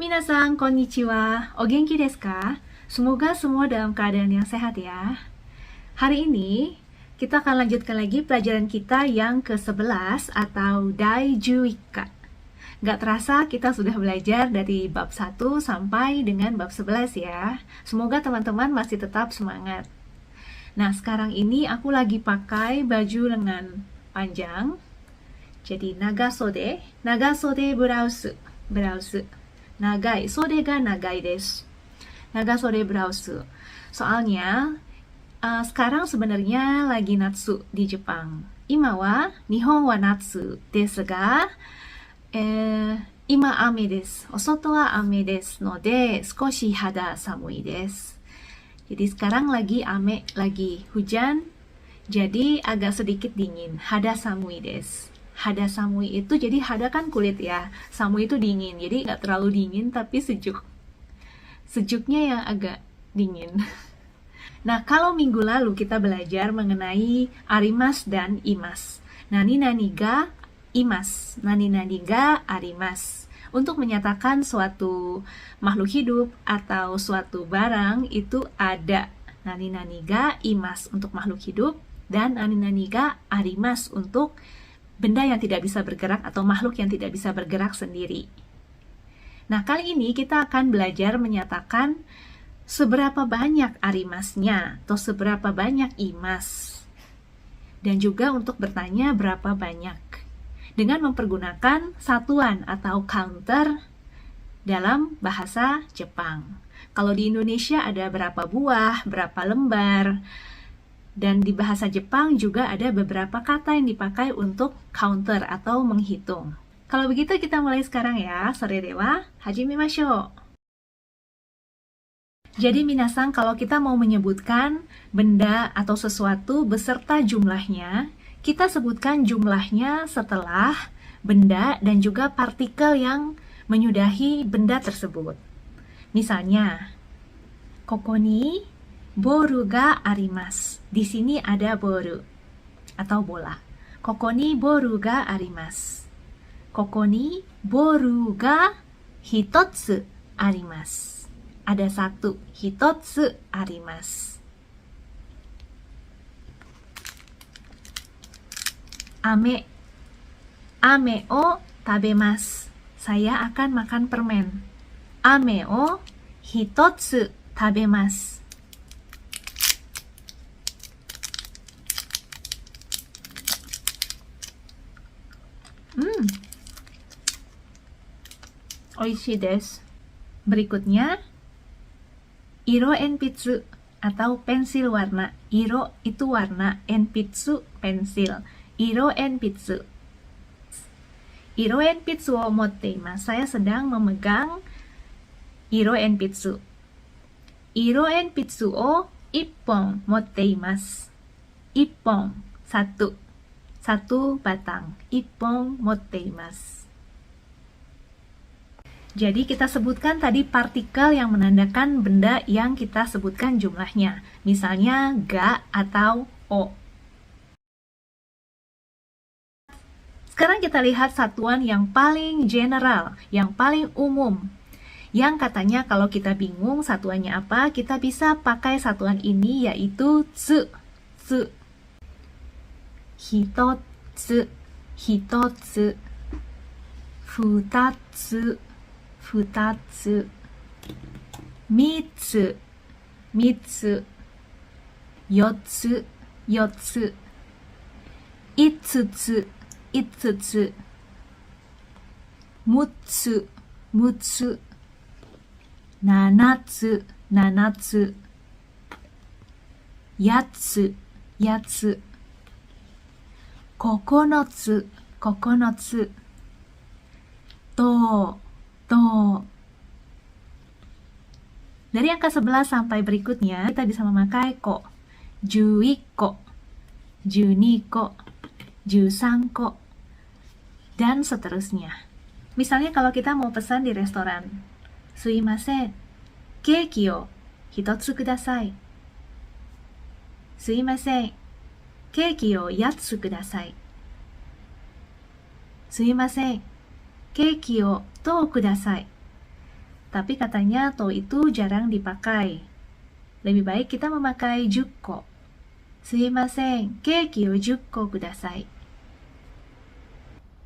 Minasan, konnichiwa. O genki desu ka? Semoga semua dalam keadaan yang sehat ya. Hari ini, kita akan lanjutkan lagi pelajaran kita yang ke-11 atau Daijuika. Gak terasa kita sudah belajar dari bab 1 sampai dengan bab 11 ya. Semoga teman-teman masih tetap semangat. Nah, sekarang ini aku lagi pakai baju lengan panjang. Jadi, nagasode blouse. Nagai, sode ga nagai desu. Nagasode blouse. Soalnya, sekarang sebenarnya lagi natsu di Jepang. Ima wa Nihon wa natsu desu ga, ima ame desu. Osoto wa ame desu node, skoshi hada samui desu. Jadi sekarang lagi ame, lagi hujan, jadi agak sedikit dingin. Hada samui desu. Hada samui itu, jadi hada kan kulit ya, samui itu dingin, jadi nggak terlalu dingin tapi sejuk. Sejuknya yang agak dingin. Nah, kalau minggu lalu kita belajar mengenai arimas dan imas. Nani nani ga imas, nani nani ga arimas. Untuk menyatakan suatu makhluk hidup atau suatu barang itu ada. Nani nani ga imas untuk makhluk hidup dan nani nani ga arimas untuk benda yang tidak bisa bergerak atau makhluk yang tidak bisa bergerak sendiri. Nah, kali ini kita akan belajar menyatakan seberapa banyak arimasnya atau seberapa banyak imas. Dan juga untuk bertanya berapa banyak. Dengan mempergunakan satuan atau counter dalam bahasa Jepang. Kalau di Indonesia ada berapa buah, berapa lembar. Dan di bahasa Jepang juga ada beberapa kata yang dipakai untuk counter atau menghitung. Kalau begitu kita mulai sekarang ya. Sore dewa, hajimimashou. Jadi minasan, kalau kita mau menyebutkan benda atau sesuatu beserta jumlahnya, kita sebutkan jumlahnya setelah benda dan juga partikel yang menyudahi benda tersebut. Misalnya, koko ni boru ga arimasu. Di sini ada boru atau bola. Koko ni boru ga arimasu. Koko ni boru ga hitotsu arimasu. Ada satu, hitotsu arimasu. Ame. Ame o tabemasu. Saya akan makan permen. Ame o hitotsu tabemasu. Oishii desu. Berikutnya, iro enpitsu atau pensil warna. Iro itu warna, enpitsu pensil. Iro enpitsu. Iro enpitsu o motte imasu. Saya sedang memegang iro enpitsu. Iro enpitsu o ippon motte imasu. Ippon, satu. Satu batang. Ippon motte imasu. Jadi kita sebutkan tadi partikel yang menandakan benda yang kita sebutkan jumlahnya. Misalnya ga atau o. Sekarang kita lihat satuan yang paling general, yang paling umum. Yang katanya kalau kita bingung satuannya apa, kita bisa pakai satuan ini yaitu tsu. Tsu. Hitotsu. Hitotsu. Futatsu. Futatsu. Mitsu. Mitsu. Yotsu. Yotsu. Itsutsu. Itsutsu. Mutsu. Mutsu. Nanatsu. Nanatsu. Yatsu. Yatsu. Kokonotsu. Kokonotsu. To. Dari angka 11 sampai berikutnya, kita bisa memakai ko, juiko, juniko, jusanko, dan seterusnya. Misalnya kalau kita mau pesan di restoran, suimasen, keiki o hitotsu kudasai. Suimasen, keiki o yatsu kudasai. Suimasen, keiki o to kudasai. tapi katanya to itu jarang dipakai. Lebih baik kita memakai 10 ko. Sumimasen, keiki o 10ko kudasai.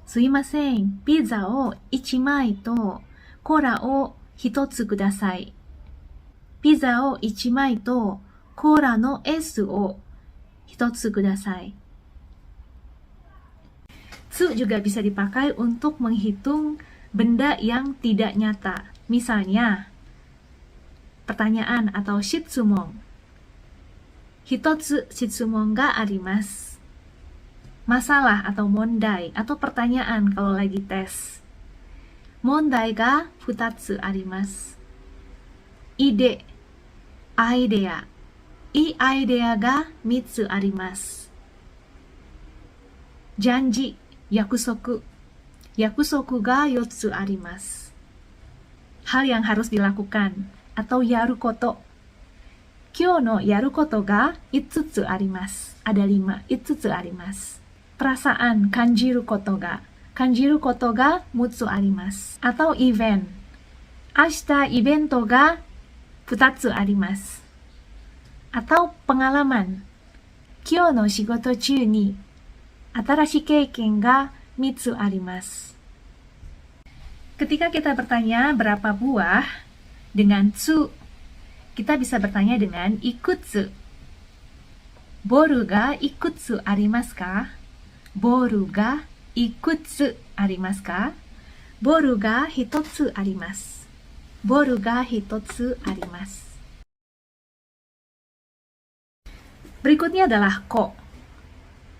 Sumimasen, pizza o 1枚とコーラを1つください。ピザを1枚とコーラの S を1つください。Tsu juga bisa dipakai untuk menghitung benda yang tidak nyata. Misalnya, pertanyaan atau shitsumon. Hitotsu shitsumon ga arimasu. Masalah atau mondai atau pertanyaan kalau lagi tes. Mondai ga 2つあります。ide, idea. idea ga 3つあります。janji, 約束が4つあります。hal yang harus dilakukan atau yaru koto. Kyou no yaru koto ga 5つあります。ada 5つあります。perasaan, kanjiru koto ga 6つあります。atau event. 明日イベントが2つあります。atau pengalaman. 今日の仕事中に新しい経験が3つあります。Ketika kita bertanya berapa buah dengan tsu, kita bisa bertanya dengan ikutsu. Boru ga ikutsu arimasu ka? Boru ga ikutsu arimasu ka? Boru ga hitotsu arimasu. Boru ga hitotsu arimasu. Berikutnya adalah ko.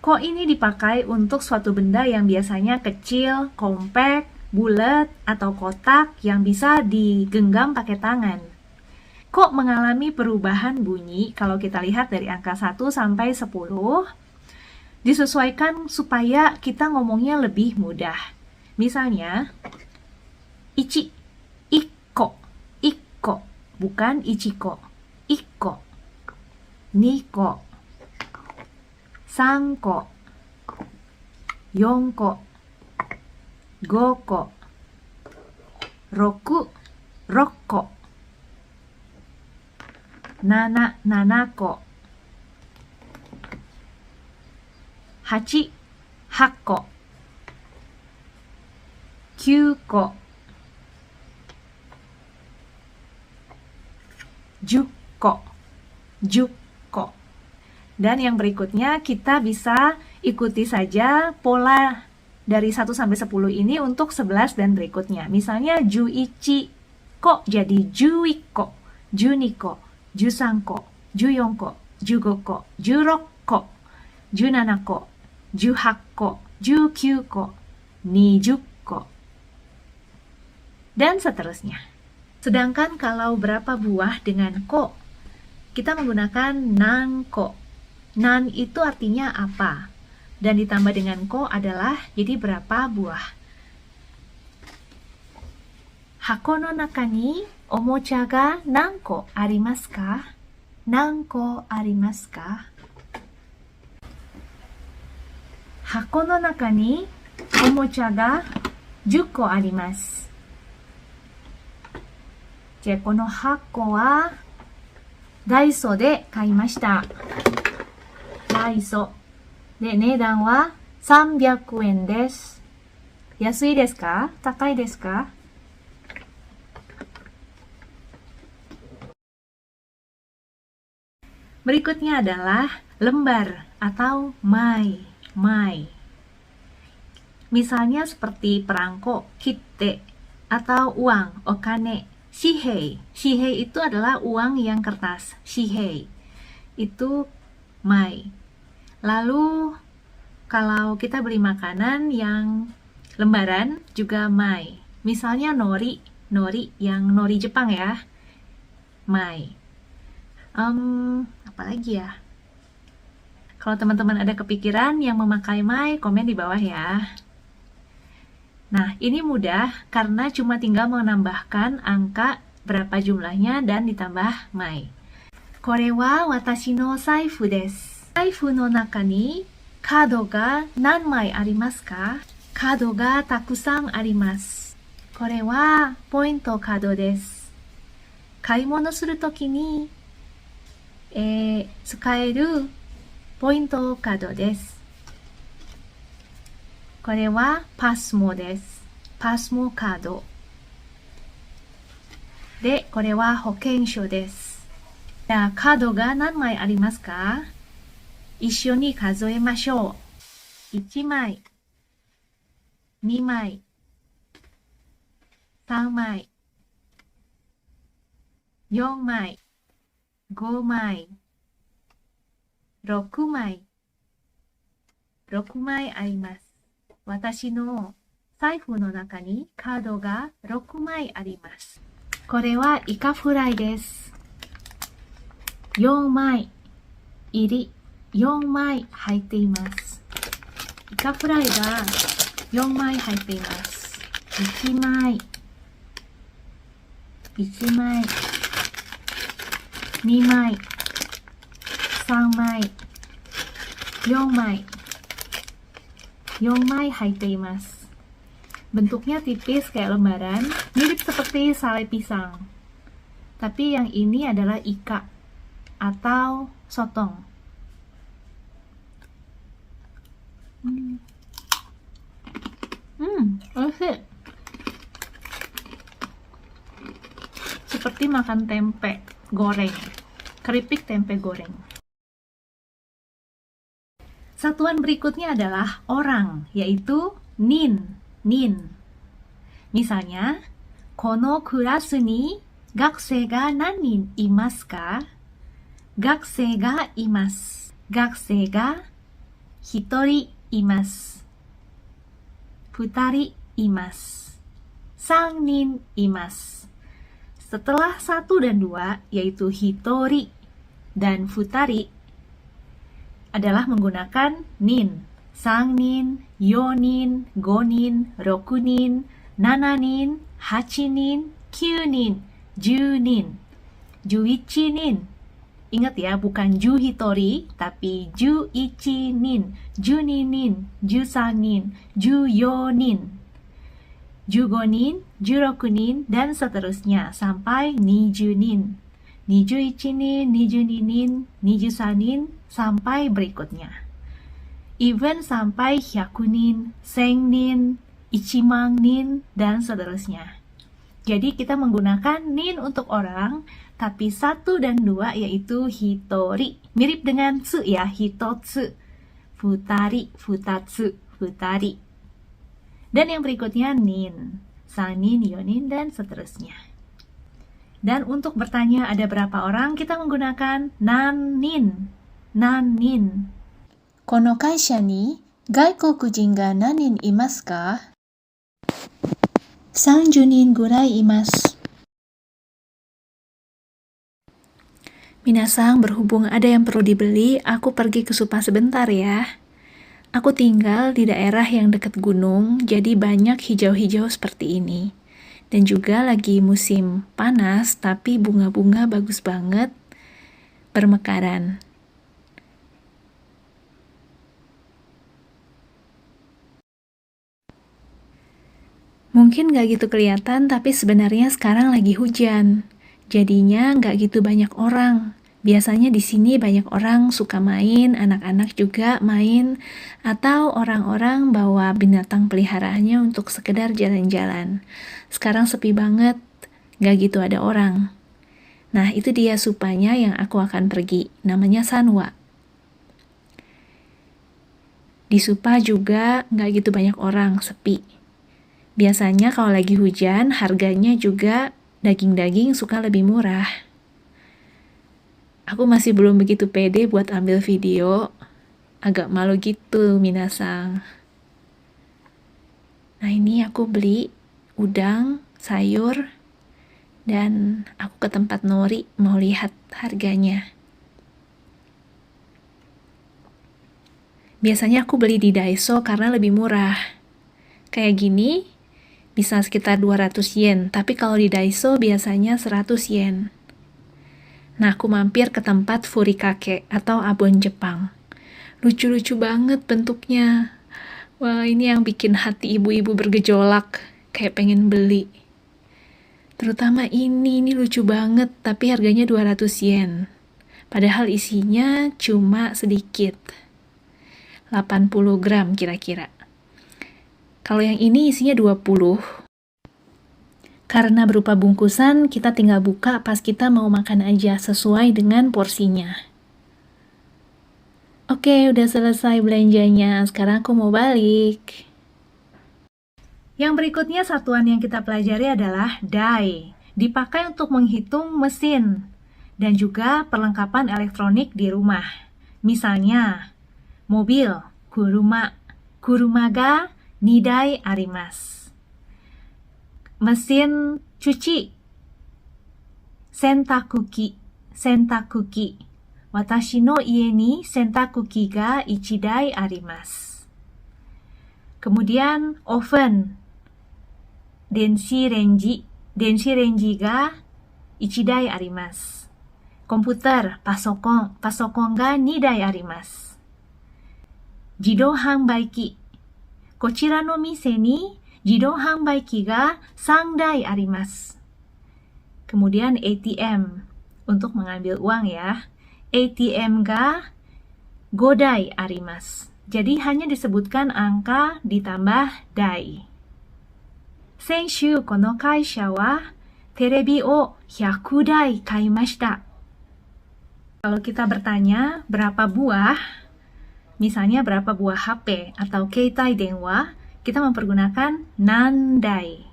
Ko ini dipakai untuk suatu benda yang biasanya kecil, kompak, bulat, atau kotak yang bisa digenggam pakai tangan. Ko mengalami perubahan bunyi kalau kita lihat dari angka 1 sampai 10. Disesuaikan supaya kita ngomongnya lebih mudah. Misalnya, ichi, ikko, bukan ichiko, ikko, niko, 3個、4個、5個、6、6個、7、7個、8、8個、9個、10個、10個。Dan yang berikutnya kita bisa ikuti saja pola dari 1 sampai 10 ini untuk 11 dan berikutnya. Misalnya juichi ko jadi juiko, juniko, jusanko, juyonko, jugoko, jurokko, junanako, juhakko, jukyuko, nijukko. Dan seterusnya. Sedangkan kalau berapa buah dengan ko, kita menggunakan nanko. Nan itu artinya apa? Dan ditambah dengan ko adalah jadi berapa buah. Hako no naka ni omocha ga nanko arimasu ka? Nanko arimasu ka? Hako no naka ni omocha ga 10個あります。じゃあこの箱はダイソーで買いました。ダイソーで値段は300円です。安いですか？高いですか？Berikutnya adalah lembar atau mai. Misalnya seperti perangko, kitte, atau uang, okane, shihei. Shihei itu adalah uang yang kertas, shihei. Itu mai. Lalu kalau kita beli makanan yang lembaran juga mai. Misalnya nori yang nori Jepang ya, mai. Apalagi ya? Kalau teman-teman ada kepikiran yang memakai mai, komen di bawah ya. Nah, ini mudah karena cuma tinggal menambahkan angka berapa jumlahnya dan ditambah mai. Kore wa watashi no zaifu desu. Zaifu no naka ni kado ga nanmai arimasu ka? Kado ga takusan arimasu. Kore wa pointo kado desu. 買い物するときに、使えるポイントカードです。これはパスモです。パスモカード。で、これは保険証です。じゃあ、カードが何枚ありますか？一緒に数えましょう。1枚、2枚、3枚、4枚、5枚、6枚、6枚あります。私の財布の中にカードが6枚あります。これはイカフライです。4枚入り、4枚入っています。イカフライが4枚入っています。1枚、1枚、2枚、3枚、4枚、4枚入っています。Bentuknya tipis kayak lembaran, mirip seperti sale pisang. Tapi yang ini adalah ika atau sotong. Enak. Seperti makan tempe goreng, keripik tempe goreng. Satuan berikutnya adalah orang, yaitu nin. Misalnya, このクラスに学生が何人いますか？学生がいます。学生が1人います。2人います。3人います。Setelah 1 dan 2, yaitu hitori dan futari, adalah menggunakan nin. Sangnin, yonin, gonin, rokunin, nananin, hachinin, kyunin, junin, juichinin. Ingat ya, bukan juhitori, tapi juichinin, juninin, jusangnin, juyonin, jugonin, jurokunin, dan seterusnya sampai nijunin, nijuichinin, nijuninin, nijusanin, sampai berikutnya. Even sampai hyakunin, sengnin, ichimangnin, dan seterusnya. Jadi kita menggunakan nin untuk orang, tapi 1 dan 2 yaitu hitori. Mirip dengan tsu ya, hitotsu, futari, futatsu, futari. Dan yang berikutnya nin, sanin, yonin, dan seterusnya. Dan untuk bertanya ada berapa orang, kita menggunakan nanin. この会社に外国人が何人いますか？ 30 人ぐらいいます。Minasang, berhubung ada yang perlu dibeli, aku pergi ke Supa sebentar ya. Aku tinggal di daerah yang dekat gunung, jadi banyak hijau-hijau seperti ini. Dan juga lagi musim panas, tapi bunga-bunga bagus banget bermekaran. Mungkin gak gitu kelihatan, tapi sebenarnya sekarang lagi hujan. Jadinya gak gitu banyak orang. Biasanya di sini banyak orang suka main, anak-anak juga main, atau orang-orang bawa binatang peliharaannya untuk sekedar jalan-jalan. Sekarang sepi banget, gak gitu ada orang. Nah, itu dia supanya yang aku akan pergi. Namanya Sanwa. Di Supa juga gak gitu banyak orang, sepi. Biasanya kalau lagi hujan, harganya juga daging-daging suka lebih murah. Aku masih belum begitu pede buat ambil video. Agak malu gitu, minasang. Nah, ini aku beli udang, sayur, dan aku ke tempat nori mau lihat harganya. Biasanya aku beli di Daiso karena lebih murah. Kayak gini, bisa sekitar 200 yen, tapi kalau di Daiso biasanya 100 yen. Nah, aku mampir ke tempat furikake atau abon Jepang. Lucu-lucu banget bentuknya. Wah, ini yang bikin hati ibu-ibu bergejolak, kayak pengen beli. Terutama ini lucu banget, tapi harganya 200 yen. Padahal isinya cuma sedikit. 80 gram kira-kira. Kalau yang ini isinya 20. Karena berupa bungkusan, kita tinggal buka pas kita mau makan aja, sesuai dengan porsinya. Oke, udah selesai belanjanya. Sekarang aku mau balik. Yang berikutnya satuan yang kita pelajari adalah dai. Dipakai untuk menghitung mesin dan juga perlengkapan elektronik di rumah. Misalnya, mobil, kuruma. Kuruma ga 2台 arimasu. Mesin cuci, sentakuki. Sentakuki. Watashi no ie ni sentakuki ga 1台 arimasu. Kemudian oven, denshi renji. Denshi renji ga 1台 arimasu. Komputer, pasokon. Pasokon ga 2台 arimasu. 自動販売機。こちらの店に自動販売機が3台あります. Kemudian ATM untuk mengambil uang ya. ATM ga 5台あります. Jadi hanya disebutkan angka ditambah dai. 先週この会社はテレビを100台買いました. Kalau kita bertanya berapa buah, misalnya berapa buah HP atau keitai denwa, kita mempergunakan nandai.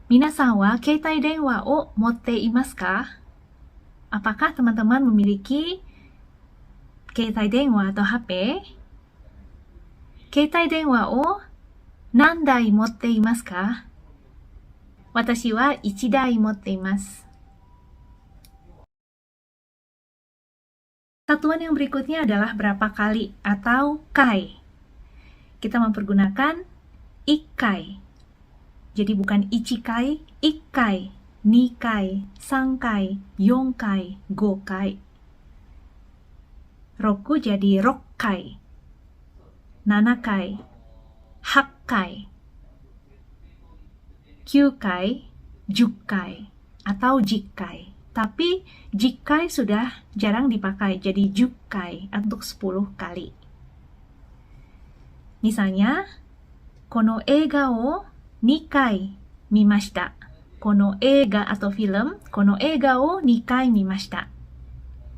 Minasan wa keitai denwa o motte imasu ka? Apakah teman-teman memiliki keitai denwa atau HP? Keitai denwa o nandai motte imasu ka? Watashi wa 1台持っています. Satuan yang berikutnya adalah berapa kali atau kai. Kita mempergunakan ikkai. Jadi bukan ichikai, ikkai, nikai, sangkai, yongkai, gokai. Roku jadi rokkai, nanakai, hakkai, kyukai, jukai, atau jikai. Tapi jikai sudah jarang dipakai, jadi jukai untuk 10 kali. Misalnya, kono eiga o 2回見ました. Kono eiga atau film, kono eiga o 2回見ました.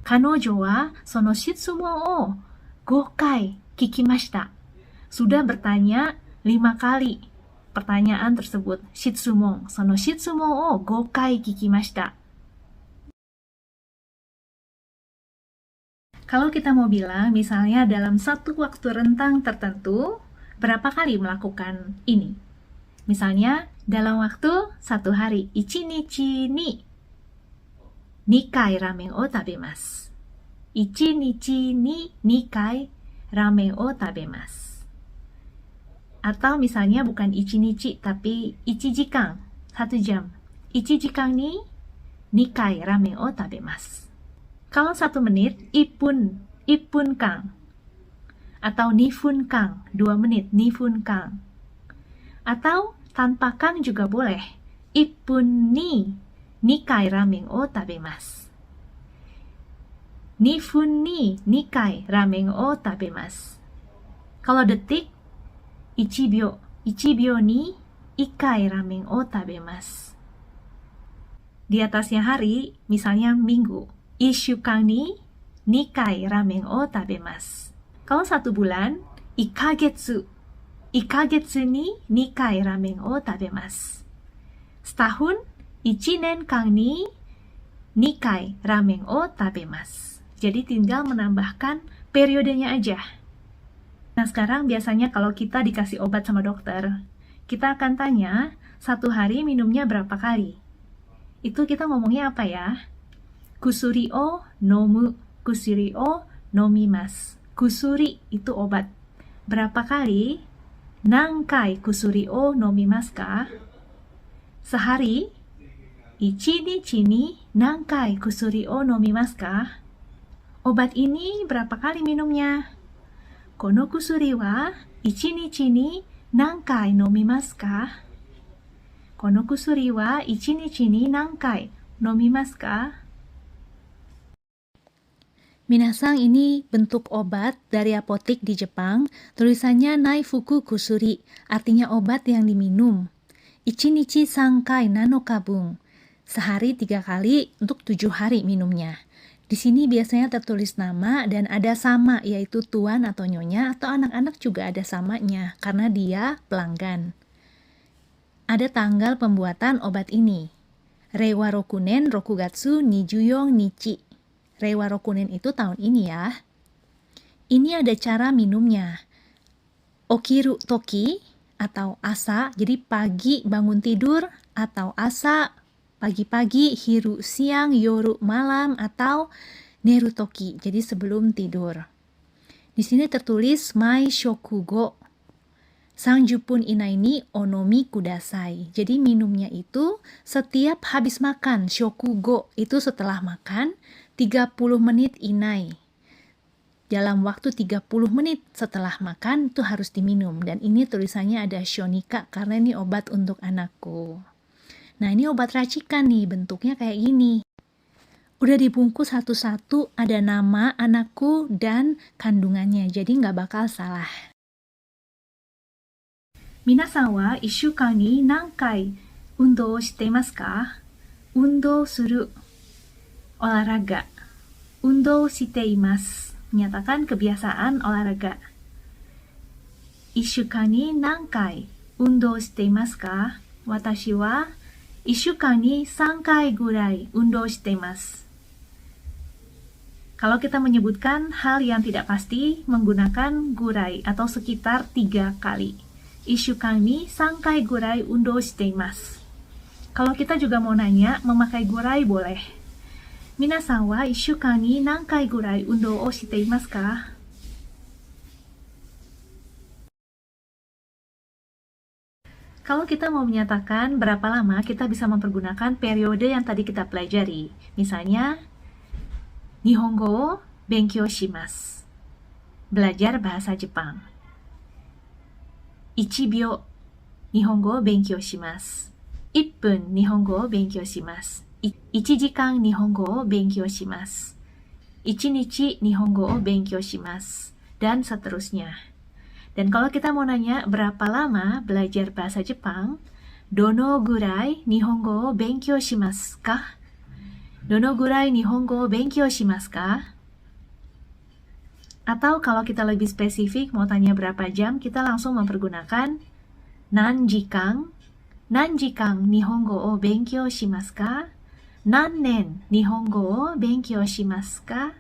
彼女はその質問を5回聞きました. Sudah bertanya 5 kali pertanyaan tersebut. Shitsumon, sono shitsumon o 5回聞きました. Kalau kita mau bilang, misalnya dalam satu waktu rentang tertentu, berapa kali melakukan ini? Misalnya, dalam waktu 1 hari, 1日に2回ラーメンを食べます. 1日に2回ラーメンを食べます. Atau misalnya bukan 1日, tapi 1時間, 1 jam. 1時間に2回ラーメンを食べます. Kalau 1 menit, ipun kang. Atau nifun kang, 2 menit, nifun kang. Atau tanpa kang juga boleh. Ipun ni 2回ラーメンを食べます. Nifun ni 2回ラーメンを食べます. Kalau detik, 1秒に1回ラーメンを食べます. Di atasnya hari, misalnya minggu. 1週間に2回ラーメンを食べます. Kalau 1 bulan, 1ヶ月に2回ラーメンを食べます. Setahun, 1年間に2回ラーメンを食べます. Jadi tinggal menambahkan periodenya aja. Nah sekarang biasanya kalau kita dikasih obat sama dokter, kita akan tanya 1 hari minumnya berapa kali. Itu kita ngomongnya apa ya? Kusuri o nomu, kusuri o nomimasu. Kusuri itu obat. Berapa kali? Nankai kusuri o nomimasu ka? Sehari? 1日に何回 kusuri o nomimasu ka? Obat ini berapa kali minumnya? Kono kusuri wa 1日に何回 nomimasu ka? この薬は1日に何回飲みますか? Minasang, ini bentuk obat dari apotik di Jepang. Tulisannya Naifuku Kusuri, artinya obat yang diminum. Ichinichi sankai nanokabung, sehari 3 kali untuk 7 hari minumnya. Di sini biasanya tertulis nama dan ada sama, yaitu tuan atau nyonya, atau anak-anak juga ada samanya karena dia pelanggan. Ada tanggal pembuatan obat ini. Reiwa Rokunen Rokugatsu Nijuyong Nichi. Reiwa Rokunen itu tahun ini ya. Ini ada cara minumnya. Okiru toki atau asa, jadi pagi bangun tidur, atau asa pagi-pagi, hiru siang, yoru malam, atau neru toki, jadi sebelum tidur. Di sini tertulis mai shokugo 30 分以内に onomi kudasai. Jadi minumnya itu setiap habis makan. Shokugo itu setelah makan, 30 menit inai. Dalam waktu 30 menit setelah makan itu harus diminum. Dan ini tulisannya ada shonika karena ini obat untuk anakku. Nah, ini obat racikan nih, bentuknya kayak gini. Udah dibungkus satu-satu, ada nama anakku dan kandungannya, jadi nggak bakal salah. Minasan wa 1週間に何回運動していますか? 運動する olahraga. 運動しています menyatakan kebiasaan olahraga. 1週間に何回運動していますか? 私は1週間に3回ぐらい運動しています. Kalau kita menyebutkan hal yang tidak pasti menggunakan gurai atau sekitar 3 kali. 1週間に3回ぐらい運動しています. Kalau kita juga mau nanya, memakai gurai boleh. 皆さんは1週間に何回ぐらい運動をしていますか? Kalau kita mau menyatakan berapa lama kita bisa mempergunakan periode yang tadi kita pelajari. Misalnya, Nihongo wo benkyou shimasu. Belajar bahasa Jepang. 1秒、日本語を勉強します。1分、日本語を勉強します。1時間、日本語を勉強します。1日、日本語を勉強します。Dan seterusnya. Dan kalau kita mau nanya berapa lama belajar bahasa Jepang, dono gurai nihongo o benkyou shimasu ka? Dono gurai nihongo o benkyou shimasu ka? Atau kalau kita lebih spesifik mau tanya berapa jam, kita langsung mempergunakan nanjikang nihongo o benkyou shimasu ka? Nannen nihongo o benkyou shimasu ka?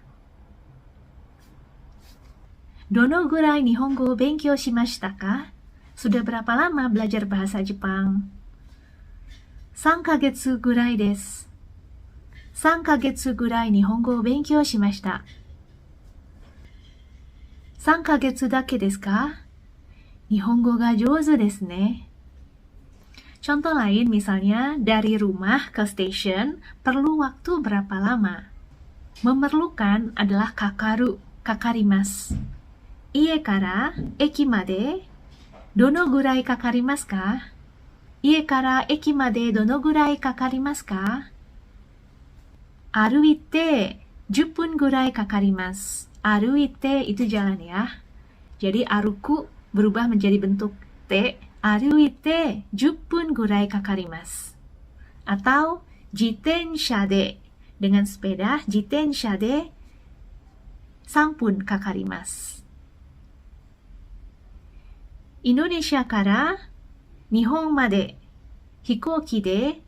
Dono gurai nihongo benkyou shimashita ka? Sudah berapa lama belajar bahasa Jepang? 3 kagetsu gurai desu. 3 kagetsu gurai nihongo benkyou shimashita. 3 kagetsu dake desu ka? Nihongo ga jouzu desu ne. Contoh lain misalnya dari rumah ke stasiun perlu waktu berapa lama? Memerlukan adalah kakaru, kakarimasu. 家から駅までどのぐらいかかりますか? 家から駅までどのぐらいかかりますか? 歩いて10分ぐらいかかります. 歩いて itu jalan ya. Jadi aruku berubah menjadi bentuk te. 歩いて10分ぐらいかかります. Atau 自転車で dengan sepeda 自転車で3分かかります. Indonesia から日本まで飛行機で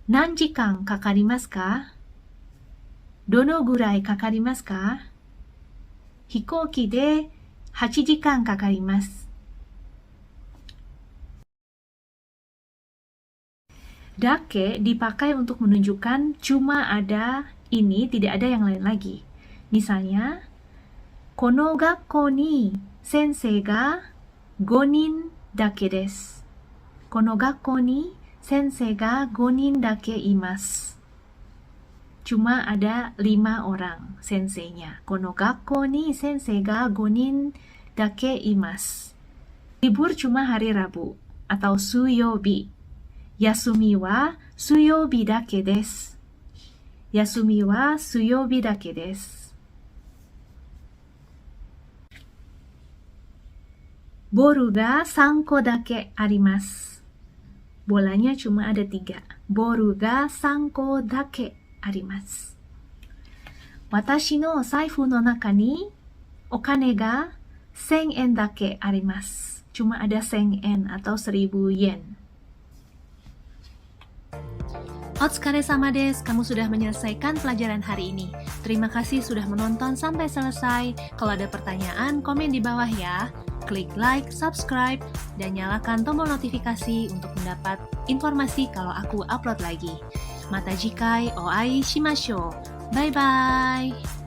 何時間かかりますか? どのぐらいかかりますか? 飛行機で8時間かかります. Dake dipakai untuk menunjukkan cuma ada ini, tidak ada yang lain lagi. Misalnya, この学校に先生が5人だけです。この学校に先生が5人だけいます. Cuma ada 5 orang senseinya. この学校に先生が5人だけいます. Libur cuma hari Rabu atau suyobi. Yasumi wa suyobi dake desu. Yasumi wa suyobi dake desu. Boru ga 3個だけあります. Bolanya cuma ada 3. Boru ga 3個だけあります. Watashi no zaifu no naka ni okane ga 1000 yen dake arimasu. Cuma ada 1000 yen atau 1000 yen. Otsukaresama desu, kamu sudah menyelesaikan pelajaran hari ini. Terima kasih sudah menonton sampai selesai. Kalau ada pertanyaan, komen di bawah ya. Klik like, subscribe, dan nyalakan tombol notifikasi untuk mendapat informasi kalau aku upload lagi. Mata jikai o ai shimashou. Bye-bye.